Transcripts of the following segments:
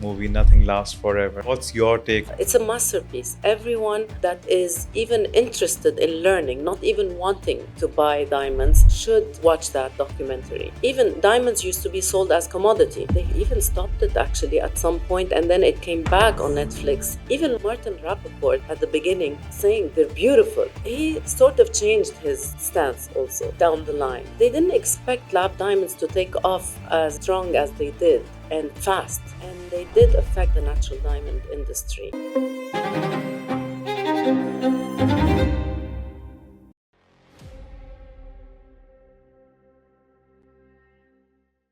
movie Nothing Lasts Forever. What's your take? It's a masterpiece. Everyone that is even interested in learning, not even wanting to buy diamonds, should watch that documentary. Even diamonds used to be sold as commodity. They even stopped it actually at some point, and then it came back on Netflix. Even Martin Rappaport at the beginning saying they're beautiful. He sort of changed his stance also down the line. They didn't expect lab diamonds to take off as strong as they did and fast, and they did affect the natural diamond industry.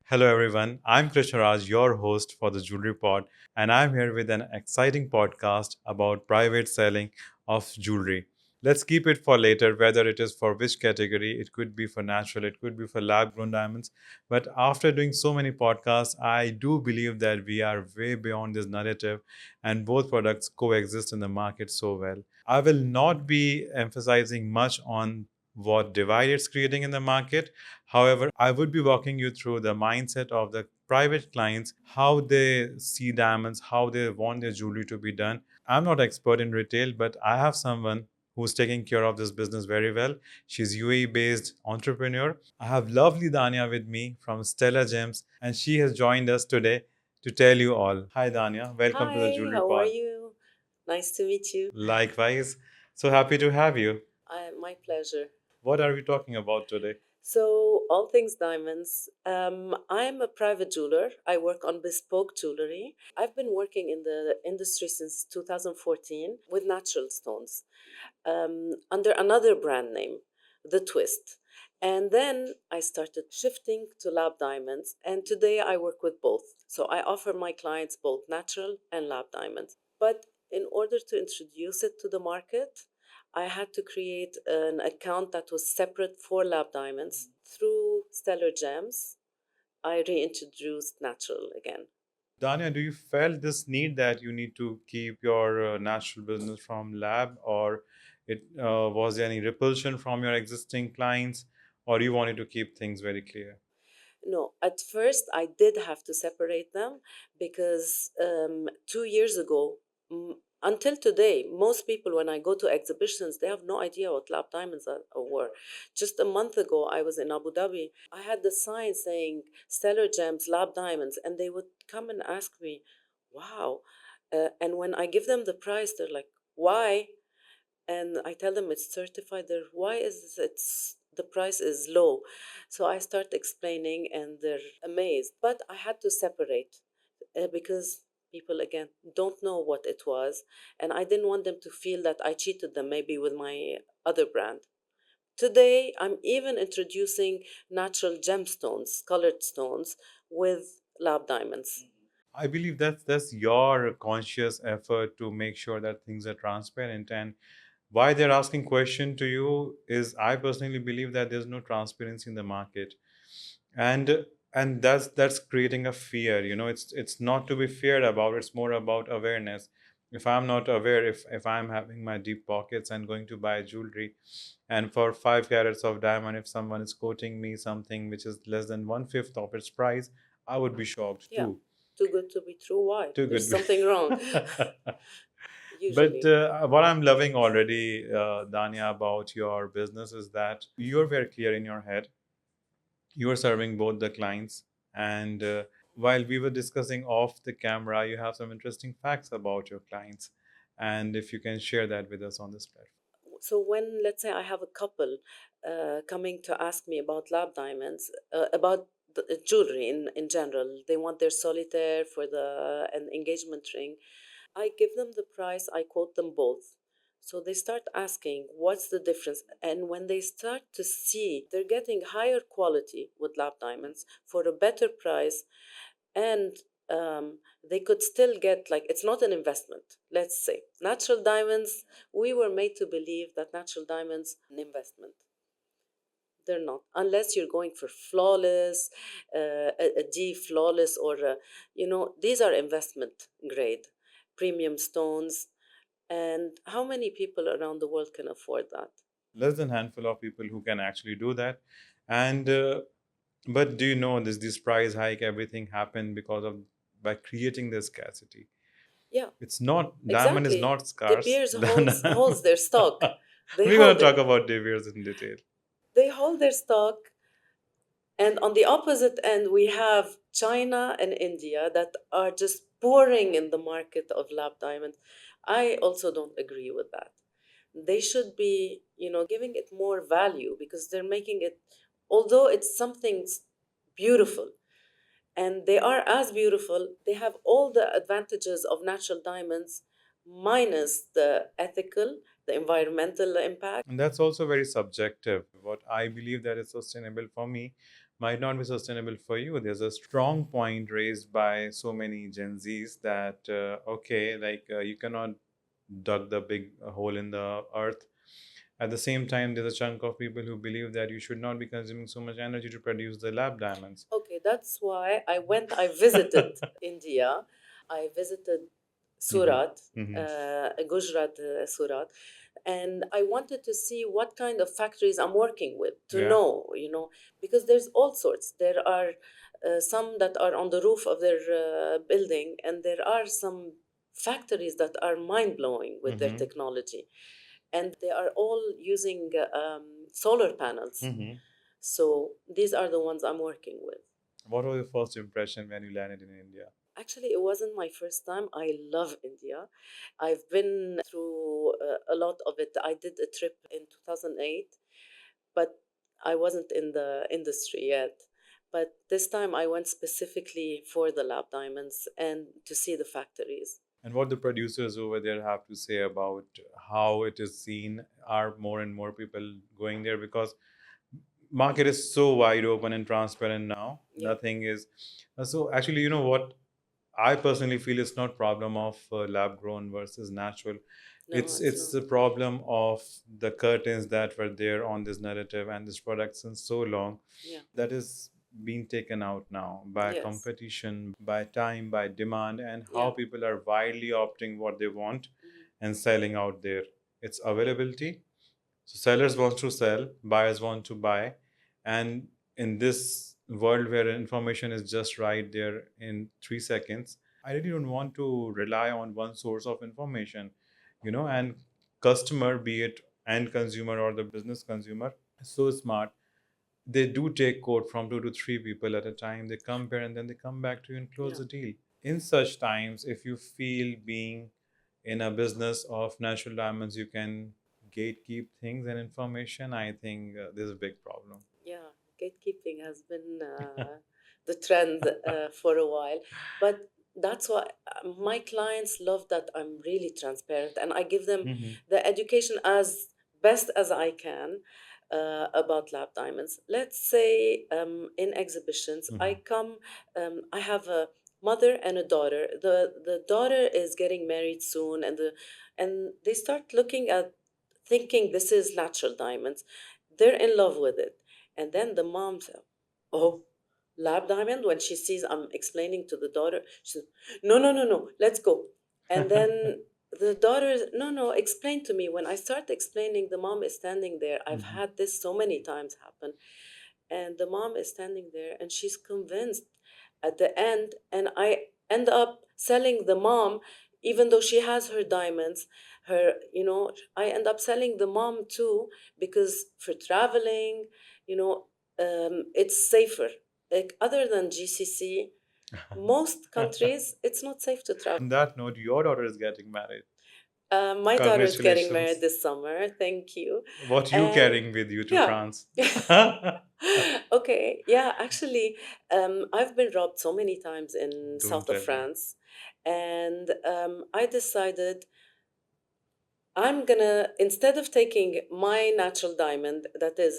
Hello everyone, I'm Krishna Raj, your host for the Jewellery Pod, and I'm here with an exciting podcast about private selling of jewelry. Let's keep it for later, whether it is for which category. It could be for natural, it could be for lab grown diamonds. But after doing so many podcasts, I do believe that we are way beyond this narrative and both products coexist in the market so well. I will not be emphasizing much on what divide it's creating in the market. However, I would be walking you through the mindset of the private clients, how they see diamonds, how they want their jewelry to be done. I'm not expert in retail, but I have someone who's taking care of this business very well. She's UAE-based entrepreneur. I have lovely Danya with me from Stella Gems, and she has joined us today to tell you all. Hi Danya, welcome to the Hi, Jewelry how are Pod. you? Nice to meet you. Likewise, so happy to have you. My pleasure. What are we talking about today? So, all things diamonds. I'm a private jeweler. I work on bespoke jewelry. I've been working in the industry since 2014 with natural stones under another brand name, The Twist. And then I started shifting to lab diamonds, and today I work with both. So I offer my clients both natural and lab diamonds. But in order to introduce it to the market, I had to create an account that was separate for lab diamonds. Through Stellar Gems, I reintroduced natural again. Danya, do you felt this need that you need to keep your natural business from lab, or it was there any repulsion from your existing clients, or you wanted to keep things very clear? No, at first I did have to separate them because 2 years ago, until today, most people, when I go to exhibitions, they have no idea what lab diamonds were. Just a month ago, I was in Abu Dhabi. I had the sign saying Stellar Gems, lab diamonds, and they would come and ask me, wow. And when I give them the price, they're like, why? And I tell them it's certified. They're, why is it's the price is low? So I start explaining, and they're amazed. But I had to separate because people again don't know what it was, and I didn't want them to feel that I cheated them maybe with my other brand. Today, I'm even introducing natural gemstones, colored stones with lab diamonds. I believe that's your conscious effort to make sure that things are transparent. And why they're asking question to you is, I personally believe that there's no transparency in the market, and that's creating a fear. It's not to be feared about. It's more about awareness. If I'm not aware, if I'm having my deep pockets and going to buy jewelry, and for 5 carats of diamond, if someone is quoting me something which is less than one fifth of its price, I would be shocked Yeah, too. too good to be true. Why? Too There's good. something wrong. But Usually. what I'm loving already, Danya, about your business is that you're very clear in your head. You are serving both the clients, and while we were discussing off the camera, you have some interesting facts about your clients, and if you can share that with us on this platform. So when, let's say, I have a couple coming to ask me about lab diamonds, about the jewelry in general, they want their solitaire for an engagement ring. I give them the price, I quote them both. So they start asking, what's the difference? And when they start to see they're getting higher quality with lab diamonds for a better price, and they could still get, like, it's not an investment. Let's say natural diamonds, we were made to believe that natural diamonds an investment. They're not, unless you're going for flawless, a D flawless, or these are investment grade premium stones. And how many people around the world can afford that? Less than handful of people who can actually do that, and but do you know this price hike? Everything happened because of by creating the scarcity. Yeah, It's not, diamond is exactly. not De scarce. Beers holds their stock. They We're gonna hold talk it. about De Beers in detail. They hold their stock. And on the opposite end, we have China and India that are just pouring in the market of lab diamonds. I also don't agree with that. They should be, giving it more value because they're making it, although it's something beautiful, and they are as beautiful, they have all the advantages of natural diamonds minus the ethical, the environmental impact. And that's also very subjective. What I believe that is sustainable for me might not be sustainable for you. There's a strong point raised by so many Gen Zs that, okay, like you cannot dug the big hole in the earth. At the same time, there's a chunk of people who believe that you should not be consuming so much energy to produce the lab diamonds. Okay, that's why I visited India. I visited Surat, Mhm. Gujarat, Surat, and I wanted to see what kind of factories I'm working with to Yeah. know, because there's all sorts. There are some that are on the roof of their building, and there are some factories that are mind blowing with their Mhm. technology, and they are all using solar panels. Mhm. So these are the ones I'm working with. What was your first impression when you landed in India? Actually, it wasn't my first time. I love India. I've been through a lot of it. I did a trip in 2008, but I wasn't in the industry yet. But this time I went specifically for the lab diamonds and to see the factories. And what the producers over there have to say about how it is seen? Are more and more people going there? Because market is so wide open and transparent now. Yeah. Nothing is so actually, you know what, I personally feel it's not problem of lab grown versus natural. No, it's It's not. the problem of the curtains that were there on this narrative and this product since so long, Yeah. that is being taken out now by Yes. competition, by time, by demand, and how Yeah. people are widely opting what they want Mhm. and selling out there. It's availability. So sellers want to sell, buyers want to buy, and in this world where information is just right there in 3 seconds, I really don't want to rely on one source of information, and customer, be it end consumer or the business consumer, is so smart. They do take quote from 2 to 3 people at a time. They compare and then they come back to you and close Yeah. the deal. In such times, if you feel being in a business of natural diamonds, you can gatekeep things and information, I think there's a big problem. Yeah, gatekeeping has been the trend for a while, but that's why my clients love that I'm really transparent and I give them Mhm. the education as best as I can about lab diamonds. Let's say in exhibitions, Mhm. I have a mother and a daughter. The daughter is getting married soon, and they start looking at thinking this is natural diamonds. They're in love with it. And then the mom said, "Oh, lab diamond." When she sees I'm explaining to the daughter, she says, "No, no, no, no, let's go." And then the daughter, "No, no, explain to me." When I start explaining, the mom is standing there. I've Mhm. had this so many times happen. And the mom is standing there and she's convinced at the end. And I end up selling the mom, even though she has her diamonds, I end up selling the mom too, because for traveling, it's safer. Like other than GCC, most countries, it's not safe to travel. On that note, your daughter is getting married. My daughter is getting married Congratulations. this summer. Thank you. What you And carrying with you to yeah. France? Okay. Yeah. Actually, I've been robbed so many times in Don't south of tell me. France, and I decided I'm gonna, instead of taking my natural diamond, that is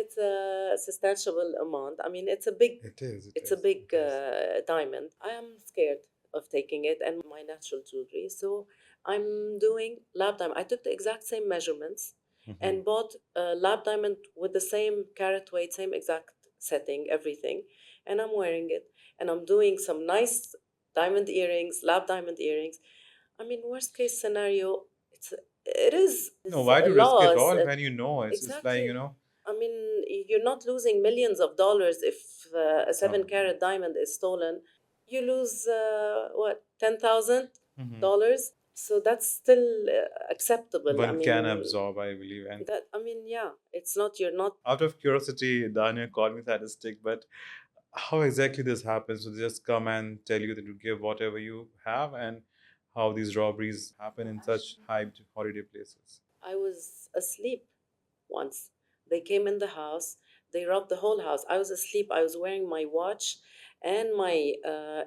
it's a substantial amount. I mean, It is, it it's a is, big it is. diamond. I am scared of taking it and my natural jewelry, so I'm doing lab diamond. I took the exact same measurements Mhm. and bought a lab diamond with the same carat weight, same exact setting, everything, and I'm wearing it. And I'm doing some nice diamond earrings, lab diamond earrings. I mean, worst case scenario, it No, is why a to risk it loss. all when you know it's like, Exactly. I mean, you're not losing millions of dollars if a seven some carat diamond is stolen. you lose what, Mhm. $10,000. So that's still acceptable. I One can mean, absorb, I believe. And that, I mean, yeah, it's not, you're not. out of curiosity, Danya called me sadistic, but how exactly this happens? So they just come and tell you that you give whatever you have, and how these robberies happen in such hyped holiday places. I was asleep once. They came in the house, they robbed the whole house. I was asleep. I was wearing my watch and my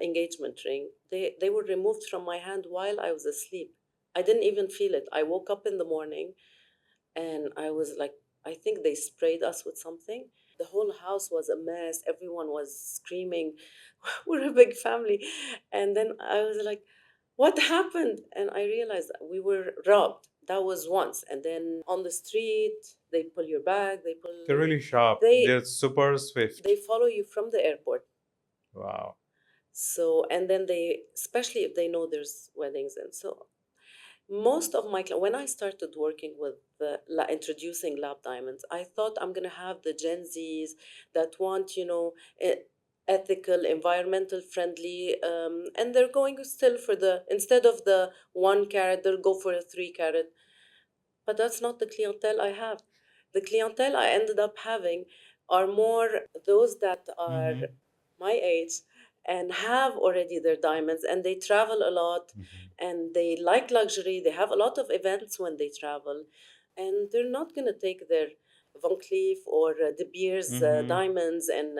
engagement ring. They were removed from my hand while I was asleep. I didn't even feel it. I woke up in the morning and I was like, I think they sprayed us with something. The whole house was a mess. Everyone was screaming. We're a big family. And then I was like, what happened? And I realized that we were robbed. That was once. And then on the street, they pull your bag, they pull, They're really sharp. they They're super swift. they follow you from the airport. Wow. So, and then they, especially if they know there's weddings. And so most of my when I started working with introducing lab diamonds, I thought I'm going to have the Gen Z's that want, ethical, environmental friendly, and they're going still for the, instead of the 1 carat, they'll go for a 3 carat. But that's not the clientele I have. The clientele I ended up having are more those that are Mm-hmm. my age and have already their diamonds, and they travel a lot Mm-hmm. and they like luxury. They have a lot of events when they travel, and they're not going to take their Van Cleef or De Beers Mm-hmm. diamonds, and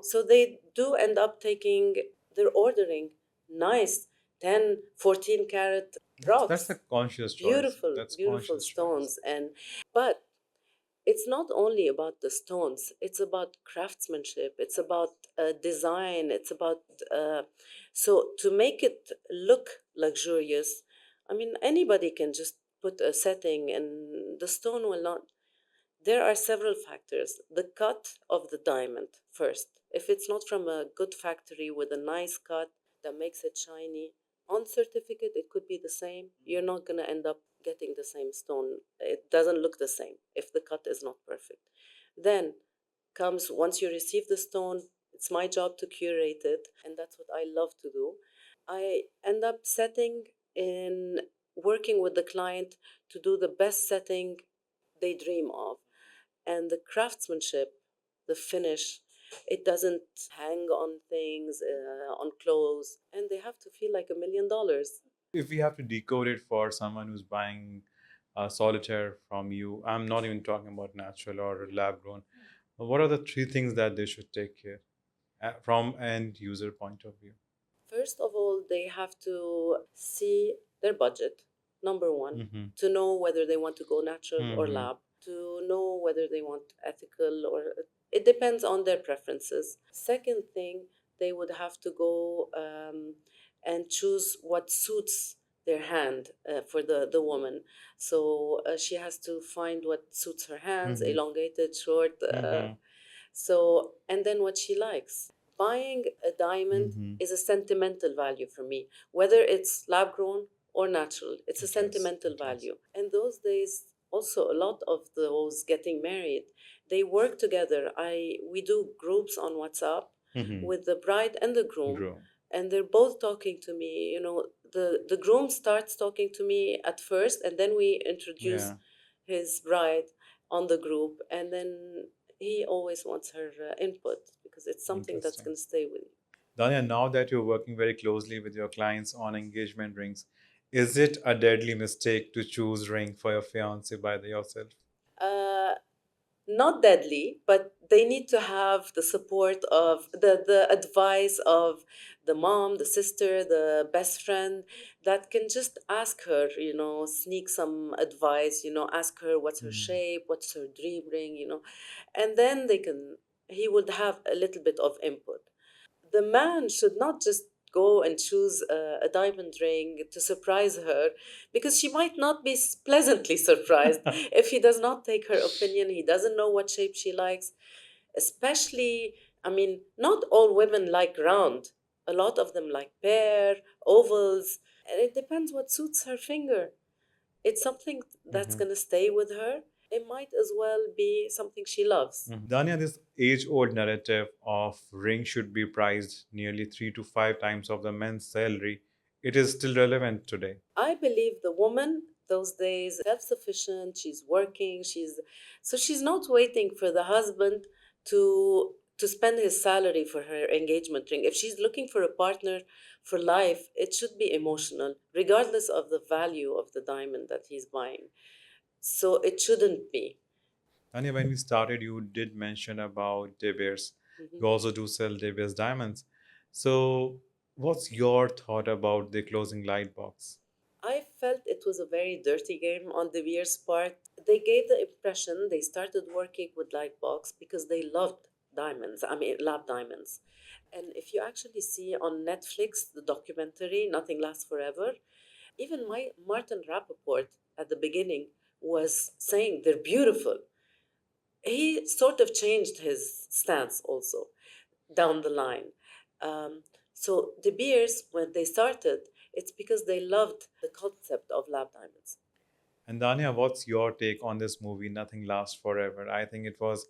so they do end up taking, they're ordering nice 10, 14 carat That's a rocks, conscious choice. beautiful, That's beautiful conscious choice. stones. And but it's not only about the stones, it's about craftsmanship, it's about design, it's about uh, so to make it look luxurious, I mean, anybody can just put a setting and the stone will not. There are several factors. The cut of the diamond first. If it's not from a good factory with a nice cut that makes it shiny, on certificate it could be the same. You're not going to end up getting the same stone. It doesn't look the same if the cut is not perfect. Then comes, once you receive the stone, it's my job to curate it, and that's what I love to do. I end up setting in, working with the client to do the best setting they dream of. And the craftsmanship, the finish, it doesn't hang on things, on clothes, and they have to feel like $1 million. If we have to decode it for someone who's buying a solitaire from you, I'm not even talking about natural or lab grown. What are the three things that they should take care from end user point of view? First of all, they have to see their budget, number one, Mm-hmm. to know whether they want to go natural or Mm-hmm. lab, to know whether they want ethical or, it depends on their preferences. Second thing, they would have to go and choose what suits their hand for the woman. So she has to find what suits her hands, Mm-hmm. elongated, short. Mm-hmm. So, and then what she likes. Buying a diamond Mm-hmm. is a sentimental value for me, whether it's lab grown or natural. It's a It is. sentimental It is. value. And those days, also a lot of those getting married, they work together. We do groups on WhatsApp Mm-hmm. with the bride and the groom, Grow. and they're both talking to me. The groom starts talking to me at first, and then we introduce Yeah. his bride on the group, and then he always wants her input because it's something that's Interesting. going to stay with you. Danya, now that you're working very closely with your clients on engagement rings, is it a deadly mistake to choose ring for your fiance by yourself? Uh, Not deadly, but they need to have the support of the advice of the mom, the sister, the best friend that can just ask her, sneak some advice, ask her what's her Mhm. shape, what's her dream ring, and then he would have a little bit of input. The man should not just go and choose a diamond ring to surprise her, because she might not be pleasantly surprised if he does not take her opinion. He doesn't know what shape she likes, especially, I mean, not all women like round. A lot of them like pear, ovals, and it depends what suits her finger. It's something that's Mhm. going to stay with her. It might as well be something she loves. Danya, this age-old narrative of ring should be priced nearly 3 to 5 times of the men's salary, it is still relevant today. I believe the woman those days self-sufficient, she's working, she's not waiting for the husband to spend his salary for her engagement ring. If she's looking for a partner for life, it should be emotional, regardless of the value of the diamond that he's buying. So it shouldn't be. Danya, when we started, you did mention about De Beers. Mhm. You also do sell De Beers diamonds. So, what's your thought about the closing light box? I felt it was a very dirty game on the Beers' part. They gave the impression they started working with Lightbox because they loved diamonds, I mean, lab diamonds. And if you actually see on Netflix the documentary, Nothing Lasts Forever, even my Martin Rappaport at the beginning was saying they're beautiful. He sort of changed his stance also down the line. So De Beers, when they started, it's because they loved the concept of lab diamonds. And Danya, what's your take on this movie, Nothing Lasts Forever? I think it was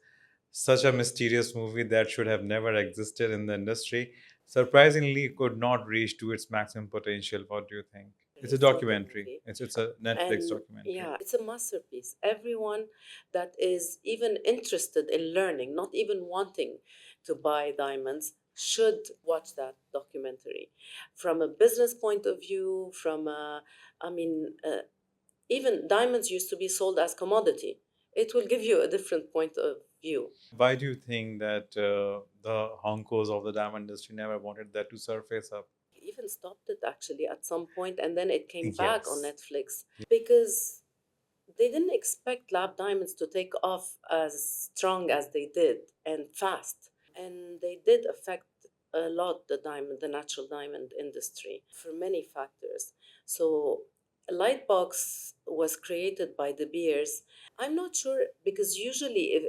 such a mysterious movie that should have never existed in the industry. Surprisingly, it could not reach to its maximum potential. What do you think? It's a Release of the documentary. movie. It's a Netflix And documentary. yeah, it's a masterpiece. Everyone that is even interested in learning, not even wanting to buy diamonds, should watch that documentary. From a business point of view, I mean, even diamonds used to be sold as commodity. It will give you a different point of view. Why do you think that the honkos of the diamond industry never wanted that to surface up? Even stopped it actually at some point, and then it came back on Yes. Netflix because they didn't expect lab diamonds to take off as strong as they did and fast. And they did affect a lot the natural diamond industry for many factors. So Lightbox was created by De Beers. I'm not sure because usually if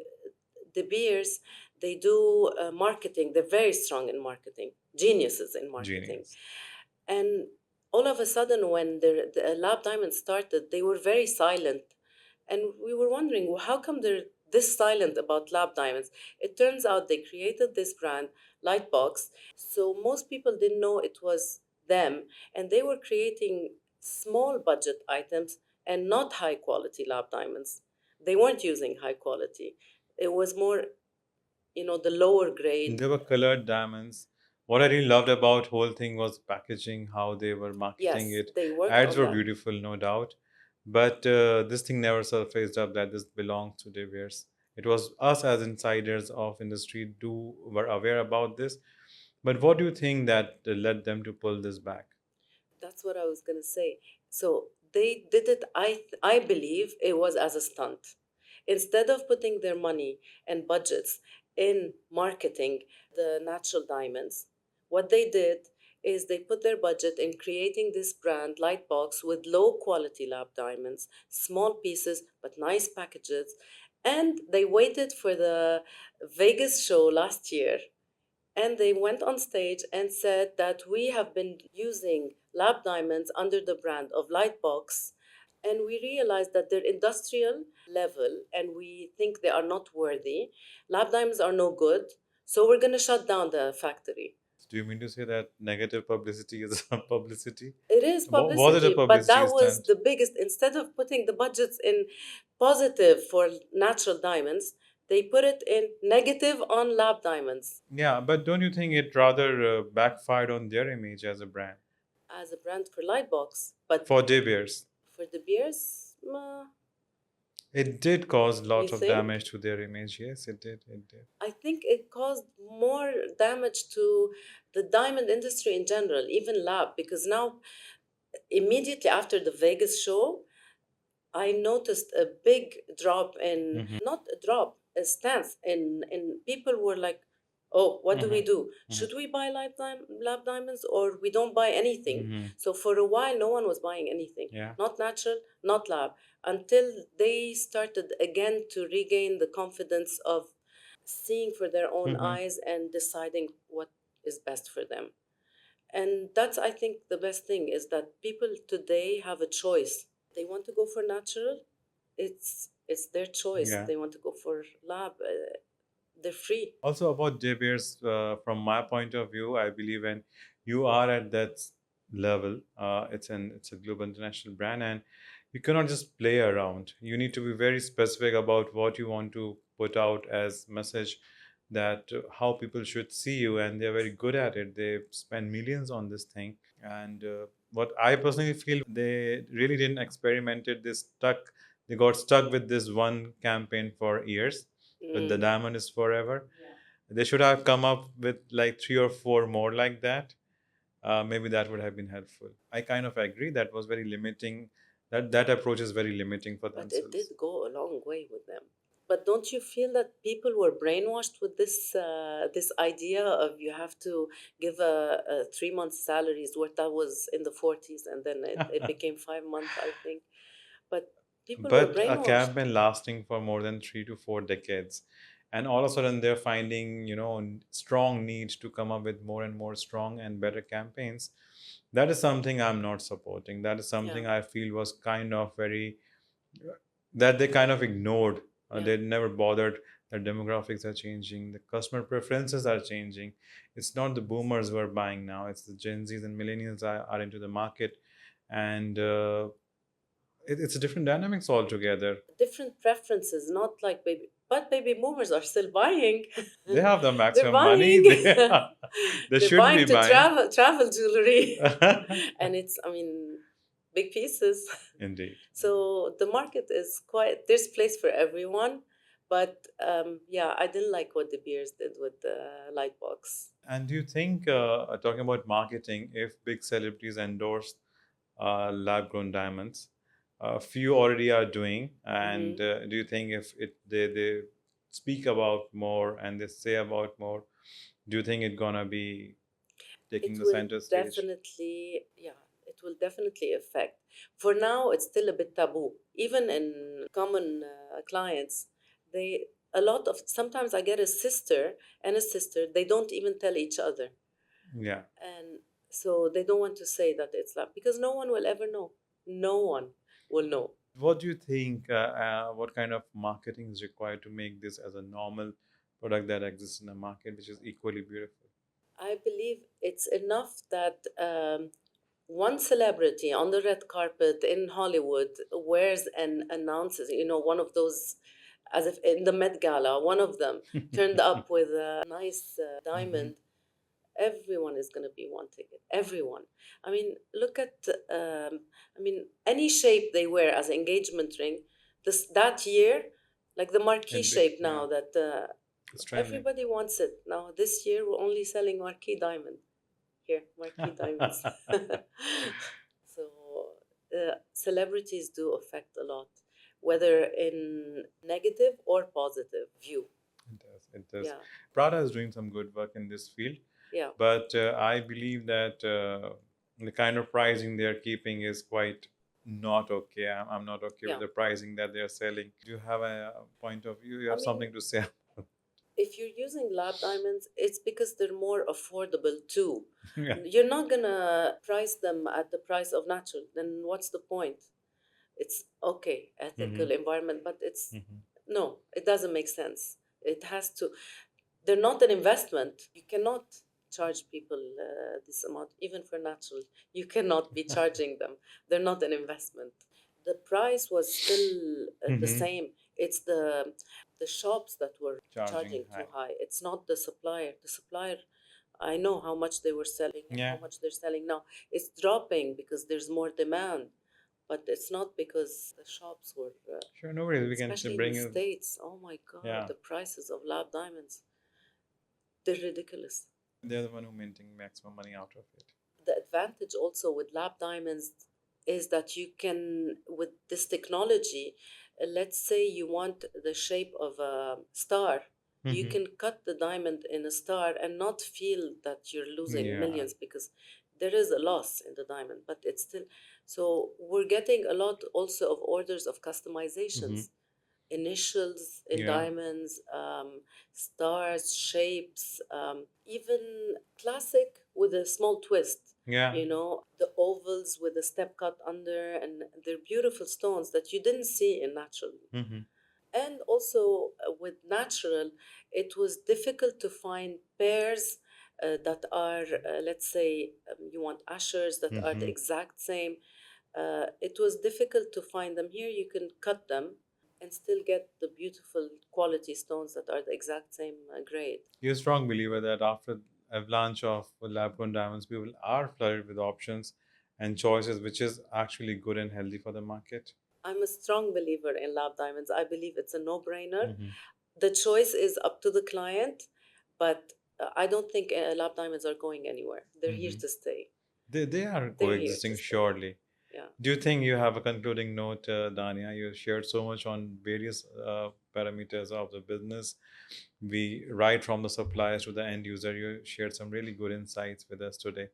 De Beers they do marketing. They're very strong in marketing, geniuses in marketing. Genius. And all of a sudden, when the lab diamond started, they were very silent. And we were wondering, well, how come they're this silent about lab diamonds? It turns out they created this brand, Lightbox. So most people didn't know it was them. And they were creating small budget items and not high quality lab diamonds. They weren't using high quality. It was more, the lower grade. They were colored diamonds. What I really loved about whole thing was packaging, how they were marketing Yes, it. they worked Ads on were that. beautiful, no doubt, but this thing never surfaced up that this belongs to De Beers. It was us as insiders of industry do were aware about this. But what do you think that led them to pull this back? That's what I was gonna say. So they did it. I believe it was as a stunt. Instead of putting their money and budgets in marketing the natural diamonds, what they did is they put their budget in creating this brand Lightbox with low quality lab diamonds, small pieces but nice packages, and they waited for the Vegas show last year and they went on stage and said that we have been using lab diamonds under the brand of Lightbox. And we realized that they're industrial level and we think they are not worthy. Lab diamonds are no good. So we're going to shut down the factory. Do you mean to say that negative publicity is a publicity? It is Was it a publicity, but publicity that was stunt? the biggest. Instead of putting the budgets in positive for natural diamonds, they put it in negative on lab diamonds Yeah, but don't you think it rather backfired on their image as a brand? as a brand for Lightbox. But For De Beers, for the beers, it did cause you lots of think? damage to their image. Yes, it did. It did. I think it caused more damage to the diamond industry in general, even lab, because now, immediately after the Vegas show, I noticed a big drop in, Mhm. not a drop, a stance in people were like, oh, what do we Mhm. do? Mhm. Should we buy lab diamonds or we don't buy anything? Mhm. So for a while, no one was buying anything, Yeah. not natural, not lab, until they started again to regain the confidence of seeing for their own Mhm. eyes and deciding what is best for them. And that's, I think, the best thing is that people today have a choice. They want to go for natural. It's their choice. Yeah. They want to go for lab. They're free. Also about Jabirs, from my point of view, I believe when you are at that level, it's a global international brand, and you cannot just play around. You need to be very specific about what you want to put out as message, that how people should see you, and they're very good at it. They spend millions on this thing, and what I personally feel, they really didn't experimented. They got stuck with this one campaign for years, with the Mm. diamond is forever. They should have come up with like three or four more like that. Maybe that would have been helpful. I kind of agree that was very limiting. That approach is very limiting for But it did themselves. go a long way with them. But don't you feel that people were brainwashed with this idea of you have to give a 3 month salaries, where that was in the 40s, and then it became 5 months, I think. But people were But a brainwashed. campaign lasting for more than 3 to 4 decades, and all of a sudden they're finding, strong need to come up with more and more strong and better campaigns. That is something I'm not supporting. That is Yeah, something I feel was kind of very, that they kind of ignored. yeah. They never bothered. The demographics are changing. The customer preferences are changing. It's not the boomers who are buying now. It's the Gen Zs and millennials are into the market, and it's a different dynamics altogether. Different preferences, not like baby, but baby boomers are still buying. They have the They're maximum money. buying. They They're should be buying to buying. travel jewelry, and it's, I mean, big pieces. Indeed. So the market is quite, there's place for everyone, but yeah, I didn't like what De Beers did with the Lightbox. And do you think, talking about marketing, if big celebrities endorse lab grown diamonds, few already are doing, Hmm. and do you think if they speak about more and they say about more, do you think it's gonna be taking It the will center stage? definitely, yeah, it will definitely affect. For now, it's still a bit taboo. Even in common clients, they, a lot of, sometimes I get a sister and a sister, they don't even tell each other. Yeah. And so they don't want to say that it's lab, because no one will ever know. No one will know. What do you think? What kind of marketing is required to make this as a normal product that exists in the market, which is equally beautiful? I believe it's enough that one celebrity on the red carpet in Hollywood wears and announces, one of those, as if in the Met Gala, one of them turned up with a nice Mhm. diamond. Everyone is going to be wanting it. Everyone. I mean, look at, I mean, any shape they wear as an engagement ring, that year, like the marquee shape Yeah, now that it's trending. everybody wants it. Now, this year, we're only selling marquee diamond. Here, marquee diamonds. So, celebrities do affect a lot, whether in negative or positive view. It does. It does. Yeah, Prada is doing some good work in this field, yeah, but I believe that the kind of pricing they're keeping is quite not okay. I'm not okay with yeah. the pricing that they're selling. Do you have a point of view? You I have mean, something to say? if you're using lab diamonds, it's because they're more affordable too. Yeah. You're not gonna price them at the price of natural. Then what's the point? It's okay, Hmm. ethical, environment, but it's, Hmm. no, it doesn't make sense. It has to. They're not an investment. You cannot charge people this amount, even for natural. You cannot be charging them. They're not an investment. The price was still the Hmm. same. It's the shops that were Charging charging too high. high. It's not the supplier. The supplier, I know how much they were selling and how Yeah. much they're selling now. It's dropping because there's more demand, but it's not because the shops were, Sure, no worries. We can especially in the bring it. States. Oh my God, Yeah. the prices of lab diamonds, they're ridiculous. They're the one who minting maximum money out of it. The advantage also with lab diamonds is that you can, with this technology, let's say you want the shape of a star, you Hmm. can cut the diamond in a star and not feel that you're losing Yeah. millions, because there is a loss in the diamond, but it's still. So we're getting a lot also of orders of Hmm. customizations, initials in Yeah. diamonds, stars, shapes, even classic with a small twist. Yeah. The ovals with a step cut under, and they're beautiful stones that you didn't see in natural. Hmm. And also with natural, it was difficult to find pairs that are, let's say, you want ushers that are the Hmm. exact same. It was difficult to find them. Here you can cut them and still get the beautiful quality stones that are the exact same grade. You're a strong believer that after avalanche of lab-grown diamonds, people are flooded with options and choices, which is actually good and healthy for the market. I'm a strong believer in lab diamonds. I believe it's a no brainer. Hmm. The choice is up to the client, but I don't think lab diamonds are going anywhere. They're here Hmm. to stay. They are They're here to coexisting, stay. surely. Yeah. Do you think you have a concluding note, Danya? You shared so much on various parameters of the business. We, right from the suppliers to the end user, you shared some really good insights with us today.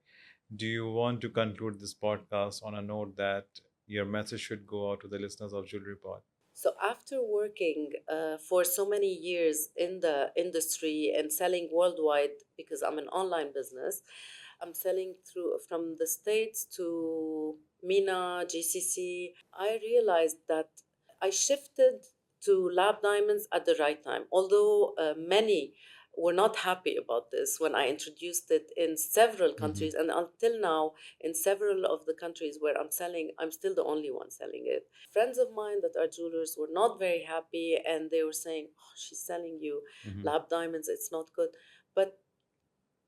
Do you want to conclude this podcast on a note that your message should go out to the listeners of Jewelry Pod? So after working for so many years in the industry and selling worldwide, because I'm an online business, I'm selling through from the States to MENA, GCC. I realized that I shifted to lab diamonds at the right time. Although many were not happy about this when I introduced it in several Hmm. countries, and until now, in several of the countries where I'm selling, I'm still the only one selling it. Friends of mine that are jewelers were not very happy, and they were saying, "Oh, she's selling you Hmm. lab diamonds, it's not good." But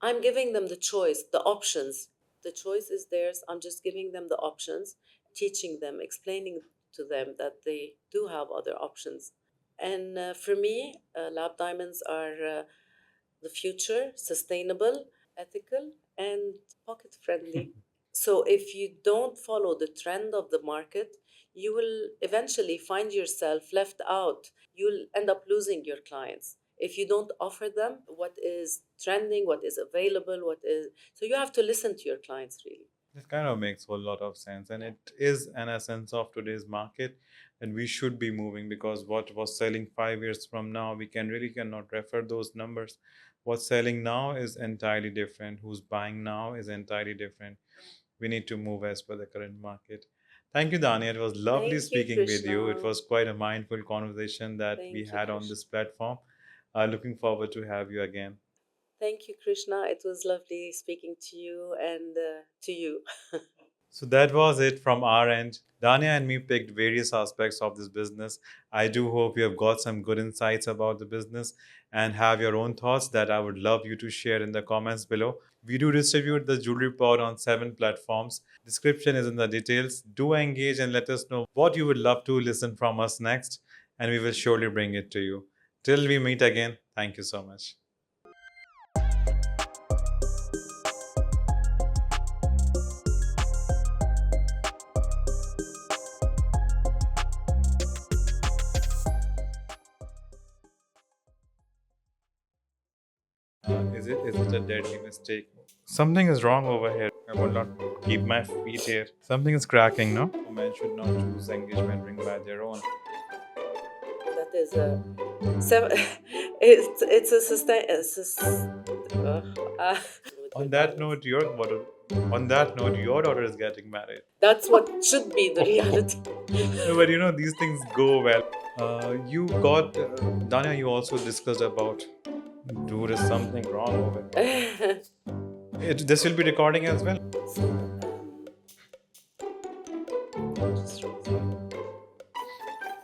I'm giving them the choice, the options. The choice is theirs. I'm just giving them the options, teaching them, explaining to them that they do have other options. And for me, lab diamonds are the future, sustainable, ethical, and pocket friendly. So if you don't follow the trend of the market, you will eventually find yourself left out. You'll end up losing your clients if you don't offer them what is trending, what is available, what is. So you have to listen to your clients really. It kind of makes a whole lot of sense, and it is an essence of today's market, and we should be moving because what was selling 5 years from now, we can really cannot refer those numbers. What's selling now is entirely different. Who's buying now is entirely different. We need to move as per the current market. Thank you, Dani. It was lovely Thank you, speaking with you. It Krishna. was quite a mindful conversation that we Thank you, had on Krishna. this platform. Looking forward to have you again. Thank you, Krishna. It was lovely speaking to you and to you. So that was it from our end. Dania and me picked various aspects of this business. I do hope you have got some good insights about the business and have your own thoughts that I would love you to share in the comments below. We do distribute the Jewelry Pod on 7 platforms. Description is in the details. Do engage and let us know what you would love to listen from us next, and we will surely bring it to you. Till we meet again, thank you so much. Is it a deadly mistake? Something is wrong over here. I will not keep my feet here. Something is cracking, no? Men should not choose engagement ring by their own. That is a seven. It's a sustain. On With that diamonds. note, your daughter is getting married. That's what should be the reality. No, but these things go well. You got Danya. You also discussed about dude is something wrong over here. This will be recording as well. So, just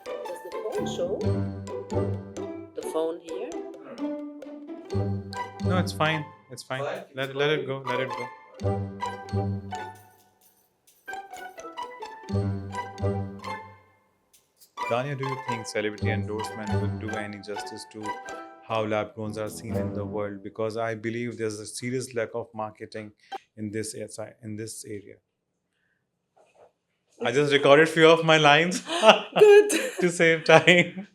does the phone show? The phone here? No, it's fine. It's fine. Let it go. Let it go. Danya, do you think celebrity endorsement would do any justice to how lab grows are seen in the world? Because I believe there's a serious lack of marketing in this area. I just recorded few of my lines Good. to save time.